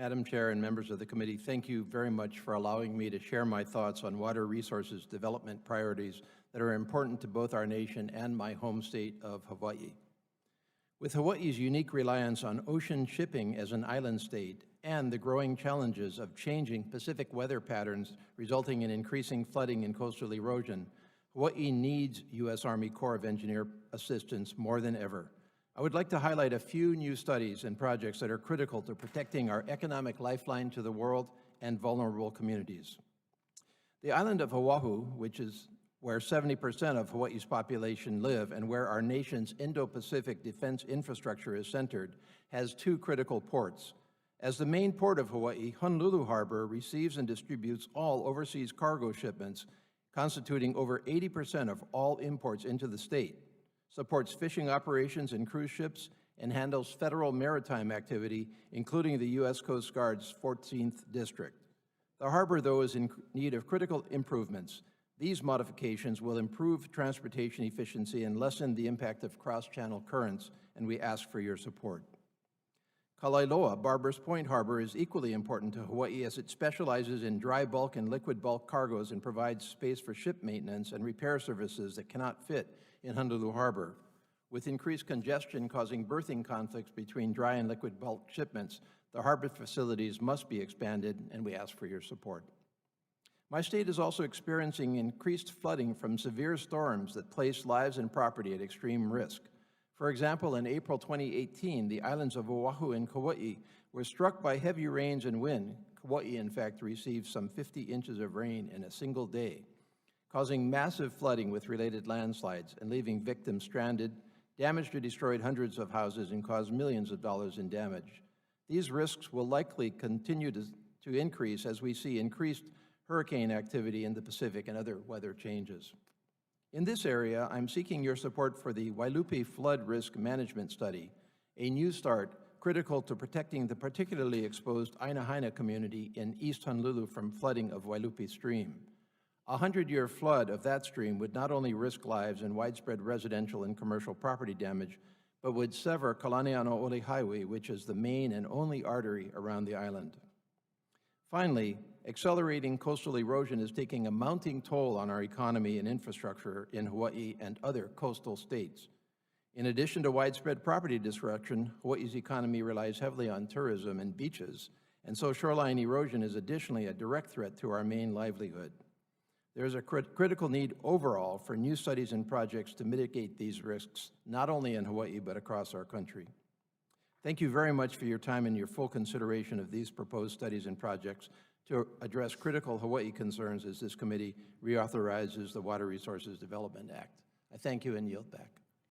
Madam Chair and members of the committee, thank you very much for allowing me to share my thoughts on water resources development priorities that are important to both our nation and my home state of Hawaii. With Hawaii's unique reliance on ocean shipping as an island state and the growing challenges of changing Pacific weather patterns resulting in increasing flooding and coastal erosion, Hawaii needs U.S. Army Corps of Engineer assistance more than ever. I would like to highlight a few new studies and projects that are critical to protecting our economic lifeline to the world and vulnerable communities. The island of Oahu, which is where 70% of Hawaii's population live and where our nation's Indo-Pacific defense infrastructure is centered, has two critical ports. As the main port of Hawaii, Honolulu Harbor receives and distributes all overseas cargo shipments, constituting over 80% of all imports into the state, supports fishing operations and cruise ships, and handles federal maritime activity, including the U.S. Coast Guard's 14th District. The harbor, though, is in need of critical improvements. These modifications will improve transportation efficiency and lessen the impact of cross-channel currents, and we ask for your support. Kalailoa, Barbers Point Harbor, is equally important to Hawaii as it specializes in dry bulk and liquid bulk cargoes and provides space for ship maintenance and repair services that cannot fit in Honolulu Harbor. With increased congestion causing berthing conflicts between dry and liquid bulk shipments, the harbor facilities must be expanded, and we ask for your support. My state is also experiencing increased flooding from severe storms that place lives and property at extreme risk. For example, in April 2018, the islands of Oahu and Kauai were struck by heavy rains and wind. Kauai, in fact, received some 50 inches of rain in a single day, causing massive flooding with related landslides and leaving victims stranded, damaged or destroyed hundreds of houses, and caused millions of dollars in damage. These risks will likely continue to increase as we see increased hurricane activity in the Pacific and other weather changes. In this area, I'm seeking your support for the Wailupi Flood Risk Management Study, a new start critical to protecting the particularly exposed Ainahaina community in East Honolulu from flooding of Wailupi Stream. A 100-year flood of that stream would not only risk lives and widespread residential and commercial property damage, but would sever Kalanianaole Highway, which is the main and only artery around the island. Finally, accelerating coastal erosion is taking a mounting toll on our economy and infrastructure in Hawaii and other coastal states. In addition to widespread property destruction, Hawaii's economy relies heavily on tourism and beaches, and so shoreline erosion is additionally a direct threat to our main livelihood. There is a critical need overall for new studies and projects to mitigate these risks, not only in Hawaii, but across our country. Thank you very much for your time and your full consideration of these proposed studies and projects to address critical Hawaii concerns as this committee reauthorizes the Water Resources Development Act. I thank you and yield back.